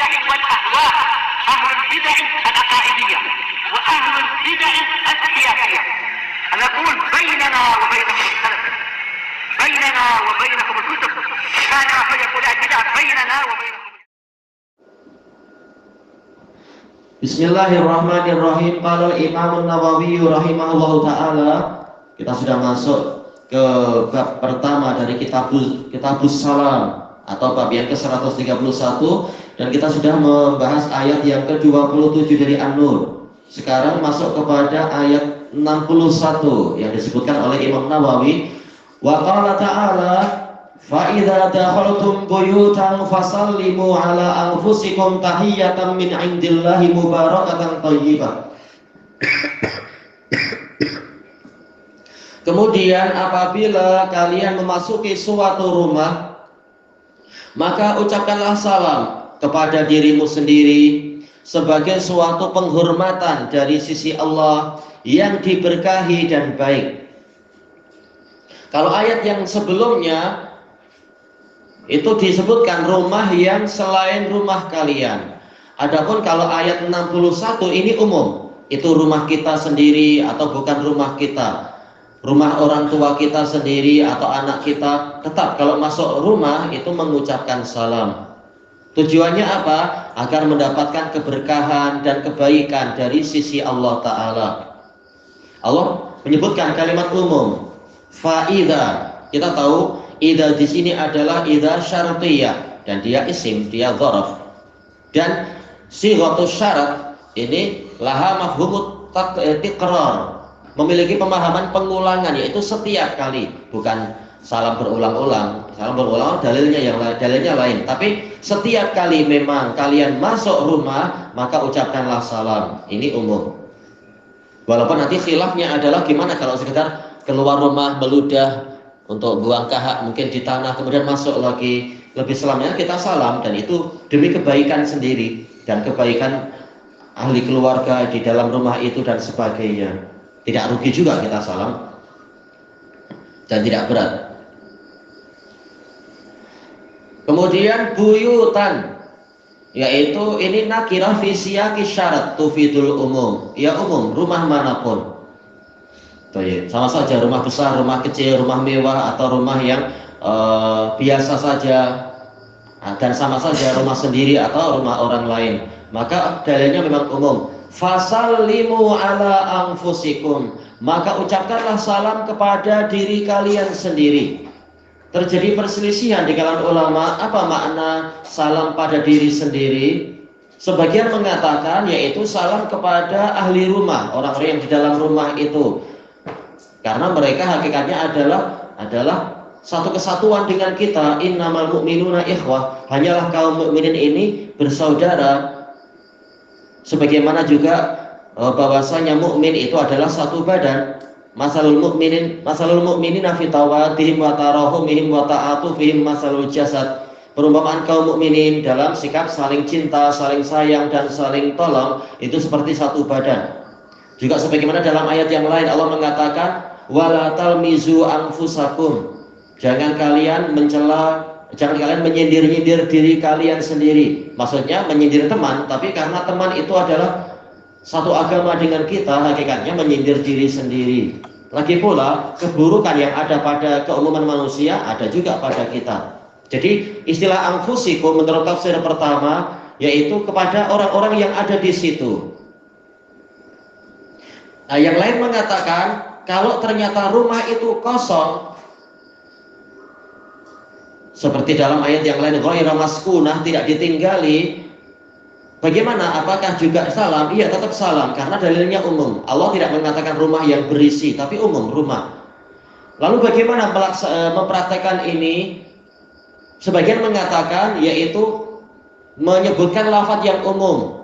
البدع والأهواء، أهل البدع العقائدية وأهل البدع السياسية. نقول بيننا وبينكم السلف، بيننا وبينكم الكتب، كان فيقول البدع بيننا وبينكم. Bismillahirrahmanirrahim. Qala Imam Nawawi rahimahullahu taala. Kita sudah masuk ke bab pertama dari Kitabus Salam atau bab yang ke-131, dan kita sudah membahas ayat yang ke-27 dari An-Nur. Sekarang masuk kepada ayat 61 yang disebutkan oleh Imam Nawawi. Wa qala ta'ala فَإِذَا دَخَلْتُمْ بُيُوتًا فَسَلِّمُوا عَلَى أَنفُسِكُمْ تَحِيَّةً مِنْ عِنْدِ اللَّهِ مُبَارَكَةً طَيِّبَةً. Kemudian apabila kalian memasuki suatu rumah, maka ucapkanlah salam kepada dirimu sendiri sebagai suatu penghormatan dari sisi Allah yang diberkahi dan baik. Kalau ayat yang sebelumnya itu disebutkan rumah yang selain rumah kalian. Adapun kalau ayat 61 ini umum, itu rumah kita sendiri atau bukan rumah kita, rumah orang tua kita sendiri atau anak kita, tetap kalau masuk rumah itu mengucapkan salam. Tujuannya apa? Agar mendapatkan keberkahan dan kebaikan dari sisi Allah Ta'ala. Allah menyebutkan kalimat umum. Fa'idha, kita tahu idza di sini adalah idza syartiyah dan dia isim, dia dzaraf. Dan sighatus syarat ini laha mafhumut tiqrar, memiliki pemahaman pengulangan, yaitu setiap kali, bukan salam berulang-ulang. Salam berulang dalilnya lain, tapi setiap kali memang kalian masuk rumah maka ucapkanlah salam. Ini umum. Walaupun nanti khilafnya adalah gimana kalau sekedar keluar rumah meludah untuk buang kahak mungkin di tanah kemudian masuk lagi, lebih selamanya kita salam, dan itu demi kebaikan sendiri dan kebaikan ahli keluarga di dalam rumah itu dan sebagainya. Tidak rugi juga kita salam dan tidak berat. Kemudian buyutan, yaitu ini nakirah fi siyaqi syarat tufidul umum, ya umum, rumah manapun. Sama saja rumah besar, rumah kecil, rumah mewah atau rumah yang biasa saja, dan sama saja rumah sendiri atau rumah orang lain, maka dalilnya memang umum. Fasallimu ala anfusikum, maka ucapkanlah salam kepada diri kalian sendiri. Terjadi perselisihan di kalangan ulama, apa makna salam pada diri sendiri? Sebagian mengatakan yaitu salam kepada ahli rumah, orang-orang yang di dalam rumah itu, karena mereka hakikatnya adalah satu kesatuan dengan kita. Innamal mu'minuna ikhwah, hanyalah kaum mukminin ini bersaudara. Sebagaimana juga bahwasanya mukmin itu adalah satu badan. Masalul mu'minina fi tawadihim wa tarahumihim wa ta'atufihim masalul jasad. Perumpamaan kaum mukminin dalam sikap saling cinta, saling sayang dan saling tolong itu seperti satu badan. Juga sebagaimana dalam ayat yang lain Allah mengatakan wala talmizu anfusakum, jangan kalian menyindir-nyindir diri kalian sendiri. Maksudnya menyindir teman, tapi karena teman itu adalah satu agama dengan kita, hakikatnya menyindir diri sendiri. Lagi pula keburukan yang ada pada keumuman manusia ada juga pada kita. Jadi istilah anfusikum menurut tafsir pertama yaitu kepada orang-orang yang ada di situ. Nah, yang lain mengatakan kalau ternyata rumah itu kosong, seperti dalam ayat yang lain ghaira maskunah, tidak ditinggali, bagaimana? Apakah juga salam? Iya, tetap salam karena dalilnya umum. Allah tidak mengatakan rumah yang berisi, tapi umum rumah. Lalu bagaimana mempraktekkan ini? Sebagian mengatakan yaitu menyebutkan lafaz yang umum.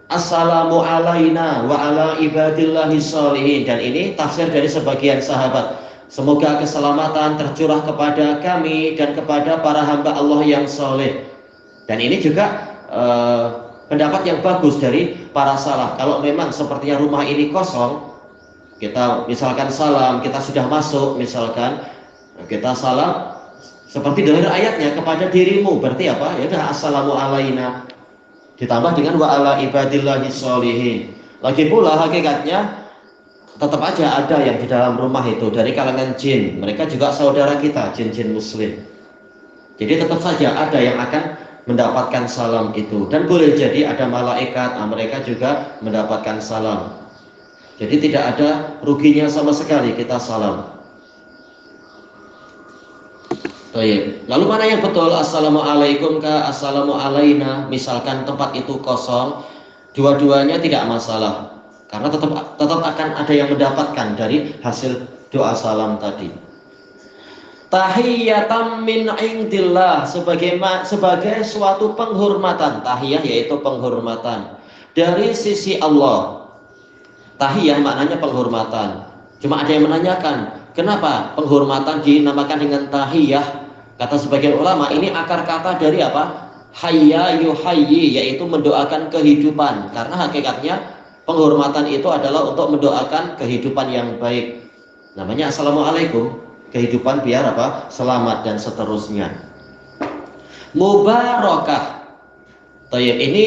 Assalamu alaina wa ala ibadillahi sholihin, dan ini tafsir dari sebagian sahabat. Semoga keselamatan tercurah kepada kami dan kepada para hamba Allah yang soleh. Dan ini juga pendapat yang bagus dari para salaf. Kalau memang sepertinya rumah ini kosong, kita misalkan salam, kita sudah masuk misalkan, kita salam seperti dalil ayatnya kepada dirimu, berarti apa? Ya udah assalamu alaina. Ditambah dengan wa ala ibadillahi sholihin. Lagi pula hakikatnya tetap aja ada yang di dalam rumah itu dari kalangan jin. Mereka juga saudara kita, jin-jin muslim. Jadi tetap saja ada yang akan mendapatkan salam itu. Dan boleh jadi ada malaikat, mereka juga mendapatkan salam. Jadi tidak ada ruginya sama sekali kita salam. Baik. Lalu mana yang betul? Assalamualaikum kah? Assalamu alaina. Misalkan tempat itu kosong, dua-duanya tidak masalah. Karena tetap akan ada yang mendapatkan dari hasil doa salam tadi. Tahiyatan min indillah, sebagai suatu penghormatan. Tahiyah yaitu penghormatan dari sisi Allah. Tahiyah maknanya penghormatan. Cuma ada yang menanyakan, kenapa penghormatan dinamakan dengan tahiyah? Kata sebagian ulama, ini akar kata dari apa? Hayya yuhayyi, yaitu mendoakan kehidupan. Karena hakikatnya penghormatan itu adalah untuk mendoakan kehidupan yang baik. Namanya assalamualaikum, kehidupan biar apa? Selamat dan seterusnya. Mubarakah. Tayyib, ini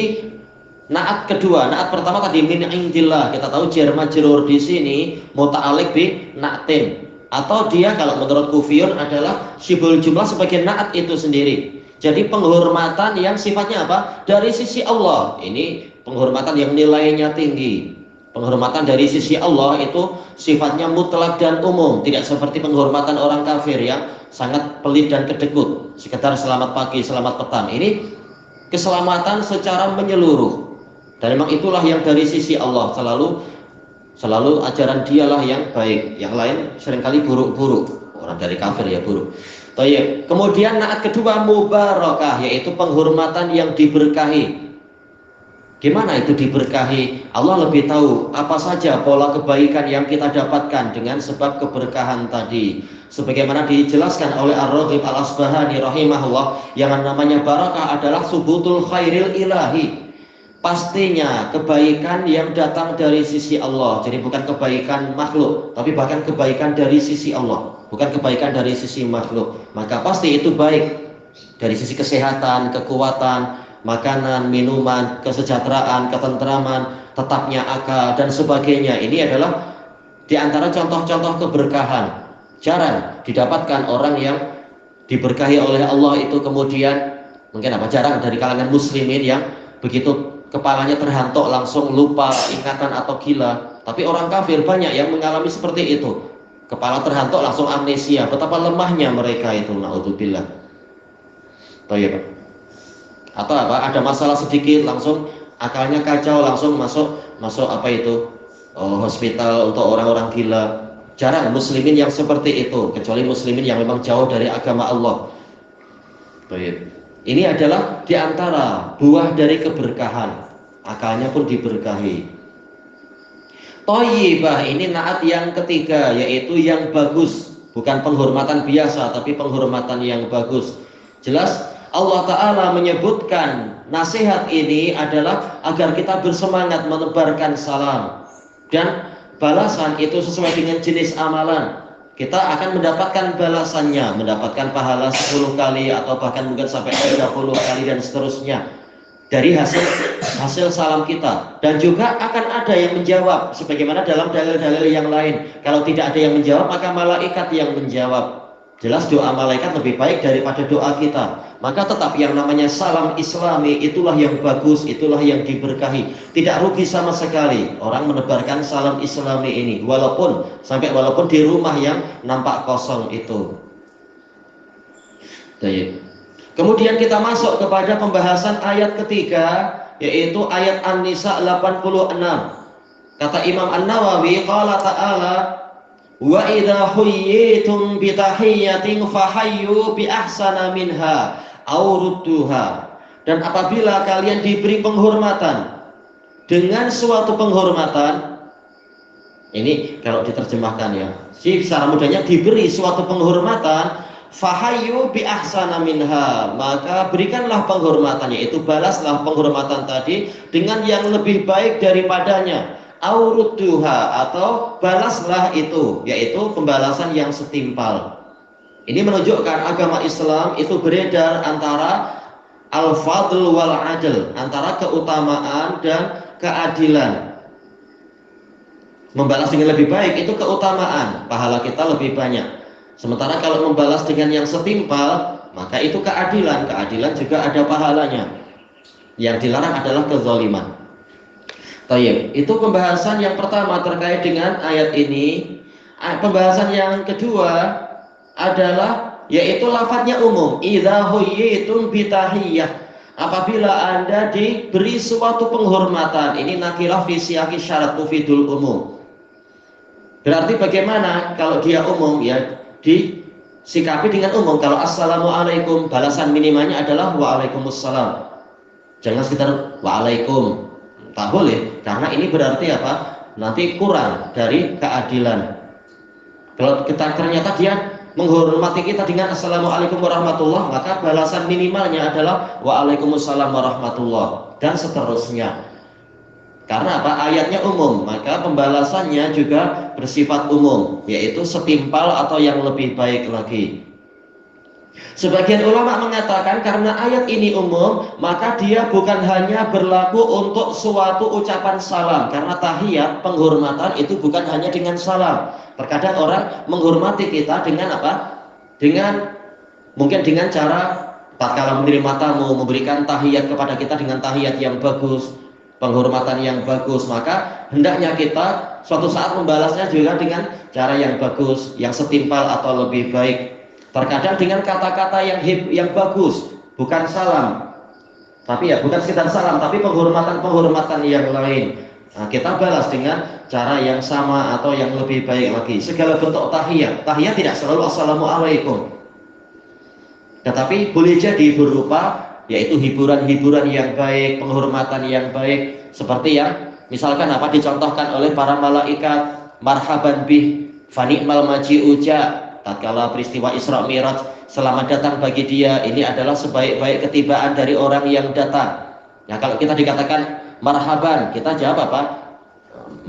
naat kedua. Naat pertama tadi min indillah. Kita tahu jar majrur di sini muta'alliq bi na'tin. Atau dia kalau menurut Kufiyun adalah syibul jumlah sebagai naat itu sendiri. Jadi penghormatan yang sifatnya apa? Dari sisi Allah. Ini penghormatan yang nilainya tinggi. Penghormatan dari sisi Allah itu sifatnya mutlak dan umum. Tidak seperti penghormatan orang kafir yang sangat pelit dan kedekut. Sekedar selamat pagi, selamat petang. Ini keselamatan secara menyeluruh. Dan memang itulah yang dari sisi Allah. Selalu ajaran dialah yang baik. Yang lain seringkali buruk-buruk. Orang dari kafir ya buruk. Tayyib. Kemudian naat kedua mubarakah, yaitu penghormatan yang diberkahi. Gimana itu diberkahi? Allah lebih tahu apa saja pola kebaikan yang kita dapatkan dengan sebab keberkahan tadi. Sebagaimana dijelaskan oleh Ar-Raghib Al-Asbahani rahimahullah, yang namanya barakah adalah subutul khairil ilahi. Pastinya kebaikan yang datang dari sisi Allah. Jadi bukan kebaikan makhluk, tapi bahkan kebaikan dari sisi Allah, bukan kebaikan dari sisi makhluk. Maka pasti itu baik dari sisi kesehatan, kekuatan, makanan, minuman, kesejahteraan, ketentraman, tetapnya akal dan sebagainya. Ini adalah di antara contoh-contoh keberkahan. Jarang didapatkan orang yang diberkahi oleh Allah itu kemudian mungkin jarang dari kalangan muslimin yang begitu kepalanya terhantuk langsung lupa ingatan atau gila. Tapi orang kafir banyak yang mengalami seperti itu. Kepala terhantuk langsung amnesia. Betapa lemahnya mereka itu, naudzubillah. Baik. Atau ada masalah sedikit langsung akalnya kacau, langsung masuk hospital untuk orang-orang gila. Jarang muslimin yang seperti itu, kecuali muslimin yang memang jauh dari agama Allah. Baik. Ini adalah diantara buah dari keberkahan. Akalnya pun diberkahi. Thayyibah, ini naat yang ketiga, yaitu yang bagus. Bukan penghormatan biasa, tapi penghormatan yang bagus. Jelas Allah Ta'ala menyebutkan nasihat ini adalah agar kita bersemangat menebarkan salam. Dan balasan itu sesuai dengan jenis amalan. Kita akan mendapatkan balasannya, mendapatkan pahala 10 kali atau bahkan mungkin sampai 30 kali dan seterusnya dari hasil salam kita. Dan juga akan ada yang menjawab sebagaimana dalam dalil-dalil yang lain. Kalau tidak ada yang menjawab, maka malaikat yang menjawab. Jelas doa malaikat lebih baik daripada doa kita. Maka tetap yang namanya salam islami itulah yang bagus, itulah yang diberkahi. Tidak rugi sama sekali orang menebarkan salam islami ini, walaupun di rumah yang nampak kosong itu. Baik. Kemudian kita masuk kepada pembahasan ayat ketiga, yaitu ayat An-Nisa 86. Kata Imam An-Nawawi, qala ta'ala, wa idza huyyitum bi tahiyyatin fahayyu bi ahsana minha aw rudduha. Dan apabila kalian diberi penghormatan dengan suatu penghormatan, ini kalau diterjemahkan ya, secara mudahnya diberi suatu penghormatan, fahayyu bi ahsana minha, maka berikanlah penghormatan, yaitu balaslah penghormatan tadi dengan yang lebih baik daripadanya, aurudduha, atau balaslah itu, yaitu pembalasan yang setimpal. Ini menunjukkan agama Islam itu beredar antara al-fadl wal adl, antara keutamaan dan keadilan. Membalas dengan lebih baik itu keutamaan, pahala kita lebih banyak. Sementara kalau membalas dengan yang setimpal, maka itu keadilan. Keadilan juga ada pahalanya. Yang dilarang adalah kezaliman. Baik, itu pembahasan yang pertama terkait dengan ayat ini. Pembahasan yang kedua adalah yaitu lafadznya umum. Idza huyyitum bitahiyyah. Apabila Anda diberi suatu penghormatan, ini nakirah fi siyaqi syarat tufidul umum. Berarti bagaimana kalau dia umum, ya disikapi dengan umum. Kalau assalamualaikum, balasan minimalnya adalah waalaikumsalam. Jangan sekitar waalaikum. Tak boleh, karena ini berarti apa? Nanti kurang dari keadilan. Kalau kita ternyata dia menghormati kita dengan assalamualaikum warahmatullah, maka balasan minimalnya adalah waalaikumsalam warahmatullah, dan seterusnya. Karena apa? Ayatnya umum, maka pembalasannya juga bersifat umum, yaitu setimpal atau yang lebih baik lagi. Sebagian ulama mengatakan karena ayat ini umum, maka dia bukan hanya berlaku untuk suatu ucapan salam. Karena tahiyat, penghormatan itu bukan hanya dengan salam. Terkadang orang menghormati kita dengan apa? Mungkin dengan cara tatkala menerima tamu, memberikan tahiyat kepada kita dengan tahiyat yang bagus, penghormatan yang bagus. Maka hendaknya kita suatu saat membalasnya juga dengan cara yang bagus, yang setimpal atau lebih baik. Terkadang dengan kata-kata yang bagus, bukan salam, tapi ya bukan sekedar salam, tapi penghormatan yang lain. Nah, kita balas dengan cara yang sama atau yang lebih baik lagi. Segala bentuk tahiyat tidak selalu assalamualaikum, tetapi boleh jadi berupa yaitu hiburan-hiburan yang baik, penghormatan yang baik, seperti yang misalkan apa dicontohkan oleh para malaikat, marhaban bih fani'mal maji'u ja. Tatkala peristiwa Isra Mi'raj, selamat datang bagi dia, ini adalah sebaik-baik ketibaan dari orang yang datang. Nah, kalau kita dikatakan marhaban, kita jawab apa?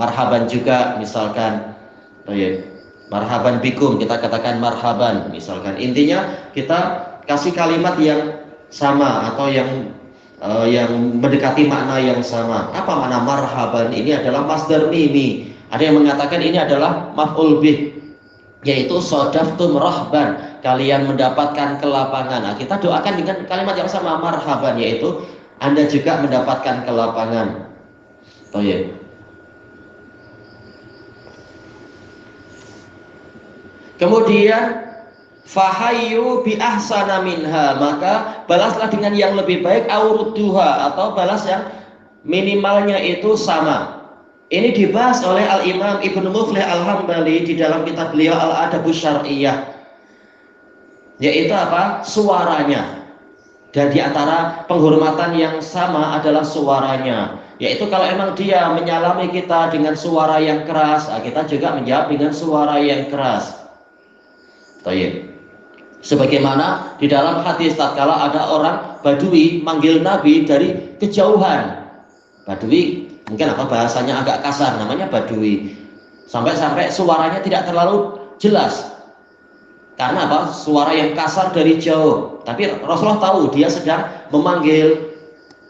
Marhaban juga, misalkan. Oh ya, marhaban bikum, kita katakan marhaban, misalkan. Intinya kita kasih kalimat yang sama atau yang mendekati makna yang sama. Apa makna marhaban? Ini adalah masdar mimi. Ada yang mengatakan ini adalah maf'ul bih, yaitu sodaftum rahban, kalian mendapatkan kelapangan. Nah, kita doakan dengan kalimat yang sama, marhaban, yaitu Anda juga mendapatkan kelapangan. Oh ya. Kemudian fahayyu bi ahsana minha, maka balaslah dengan yang lebih baik, aurudduha, atau balas yang minimalnya itu sama. Ini dibahas oleh Al-Imam Ibnu Muflih Al-Hambali di dalam kitab beliau Al-Adabus Syar'iyyah, yaitu apa? Suaranya. Dan di antara penghormatan yang sama adalah suaranya, yaitu kalau emang dia menyalami kita dengan suara yang keras, kita juga menjawab dengan suara yang keras. Baik. Sebagaimana di dalam hadis tatkala ada orang Badui manggil Nabi dari kejauhan. Badui mungkin apa bahasanya agak kasar, namanya Badui. Sampai-sampai suaranya tidak terlalu jelas. Karena apa? Suara yang kasar dari jauh. Tapi Rasulullah tahu dia sedang memanggil.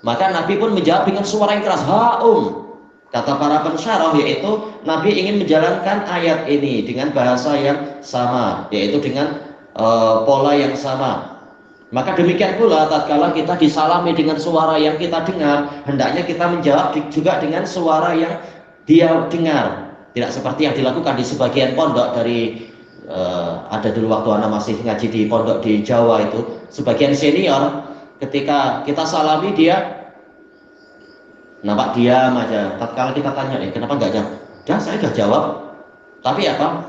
Maka Nabi pun menjawab dengan suara yang keras, Ha'um. Kata para pensyarah, yaitu Nabi ingin menjalankan ayat ini dengan bahasa yang sama, yaitu dengan pola yang sama. Maka demikian pula tatkala kita disalami dengan suara yang kita dengar, hendaknya kita menjawab juga dengan suara yang dia dengar. Tidak seperti yang dilakukan di sebagian pondok dari ada dulu waktu anak masih ngaji di pondok di Jawa itu, sebagian senior ketika kita salami dia nampak diam aja. Tatkala kita tanya, kenapa nggak jawab? Dah saya nggak jawab. Tapi apa?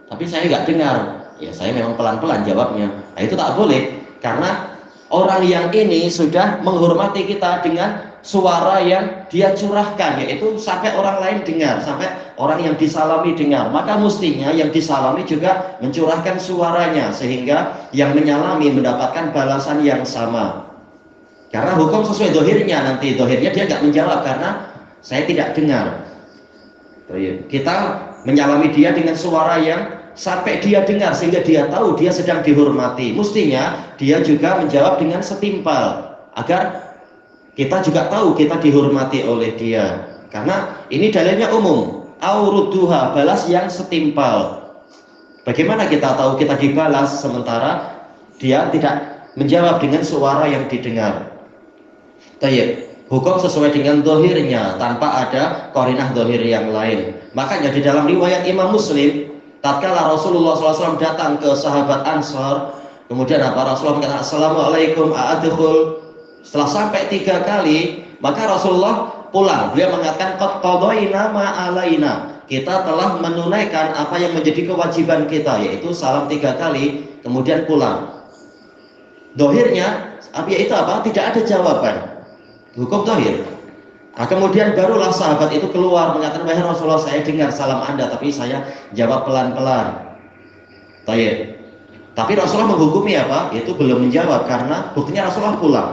Tapi saya nggak dengar. Ya saya memang pelan-pelan jawabnya. Nah itu tak boleh, karena orang yang ini sudah menghormati kita dengan suara yang dia curahkan, yaitu sampai orang lain dengar, sampai orang yang disalami dengar. Maka mestinya yang disalami juga mencurahkan suaranya, sehingga yang menyalami mendapatkan balasan yang sama. Karena hukum sesuai dohirnya, nanti dohirnya dia nggak menjawab karena saya tidak dengar. Kita menyalami dia dengan suara yang sampai dia dengar, sehingga dia tahu dia sedang dihormati. Mestinya dia juga menjawab dengan setimpal agar kita juga tahu kita dihormati oleh dia. Karena ini dalilnya umum. Auruduha, balas yang setimpal. Bagaimana kita tahu kita dibalas sementara dia tidak menjawab dengan suara yang didengar? Tayyib, hukum sesuai dengan dohirnya tanpa ada qarinah dohir yang lain. Makanya di dalam riwayat Imam Muslim, tatkala Rasulullah SAW datang ke sahabat Ansar, kemudian Rasulullah mengatakan Assalamualaikum a'adkhul. Setelah sampai 3 kali, maka Rasulullah pulang. Beliau mengatakan qad qadaina ma alaina. Kita telah menunaikan apa yang menjadi kewajiban kita, yaitu salam 3 kali kemudian pulang. Dohirnya yaitu apa? Tidak ada jawaban. Hukum dohir. Nah, kemudian barulah sahabat itu keluar mengatakan, wahai Rasulullah, saya dengar salam Anda tapi saya jawab pelan-pelan. Tapi Rasulullah menghukumi apa? Itu belum menjawab karena buktinya Rasulullah pulang.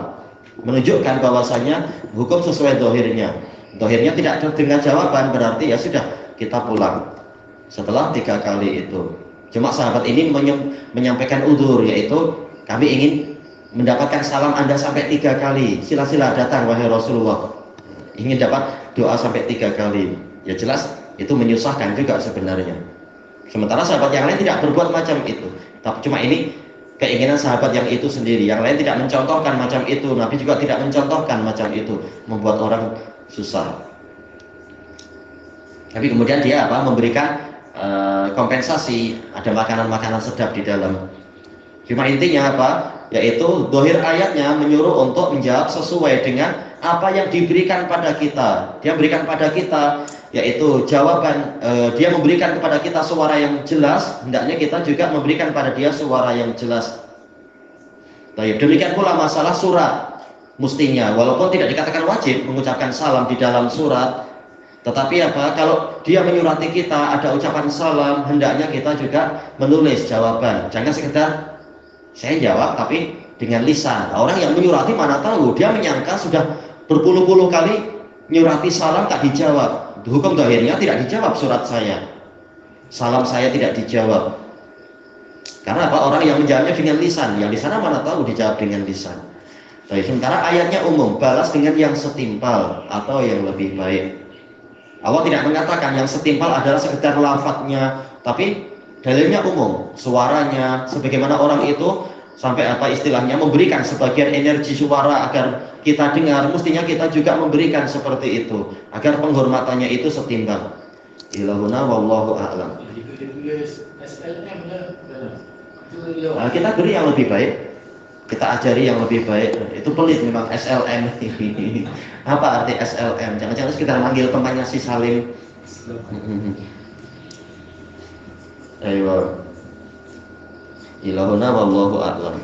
Menunjukkan bahwasanya hukum sesuai dohirnya. Dohirnya tidak terdengar jawaban, berarti ya sudah, kita pulang setelah 3 kali itu. Cuma sahabat ini menyampaikan udzur, yaitu kami ingin mendapatkan salam Anda sampai 3 kali. Sila-sila datang wahai Rasulullah. Ingin dapat doa sampai 3 kali. Ya jelas itu menyusahkan juga sebenarnya. Sementara sahabat yang lain tidak berbuat macam itu. Tapi cuma ini keinginan sahabat yang itu sendiri. Yang lain tidak mencontohkan macam itu. Nabi juga tidak mencontohkan macam itu, membuat orang susah. Tapi kemudian dia memberikan kompensasi, ada makanan-makanan sedap di dalam. Cuma intinya apa? Yaitu dohir ayatnya menyuruh untuk menjawab sesuai dengan apa yang diberikan pada kita. Dia berikan pada kita yaitu jawaban, dia memberikan kepada kita suara yang jelas, hendaknya kita juga memberikan pada dia suara yang jelas. Demikian pula masalah surat, mestinya walaupun tidak dikatakan wajib mengucapkan salam di dalam surat, tetapi apa, kalau dia menyurati kita ada ucapan salam, hendaknya kita juga menulis jawaban. Jangan sekedar saya jawab tapi dengan lisan. Orang yang menyurati mana tahu, dia menyangka sudah berpuluh-puluh kali nyurati salam tak dijawab. Hukum dohirnya tidak dijawab surat saya, salam saya tidak dijawab. Karena apa? Orang yang menjawabnya dengan lisan, yang di sana mana tahu dijawab dengan lisan. Sementara ayatnya umum, balas dengan yang setimpal atau yang lebih baik. Allah tidak mengatakan yang setimpal adalah sekedar lafadznya, tapi dalilnya umum, suaranya, sebagaimana orang itu sampai apa istilahnya memberikan sebagian energi suara agar kita dengar, mestinya kita juga memberikan seperti itu agar penghormatannya itu setimbang. Ilahuna wallahu a'lam. Nah, kita beri yang lebih baik, kita ajari yang lebih baik. Itu pelit memang SLM. Apa arti SLM? Jangan-jangan kita manggil temannya si Salim. Ayo. Ilahuna wallahu a'lam.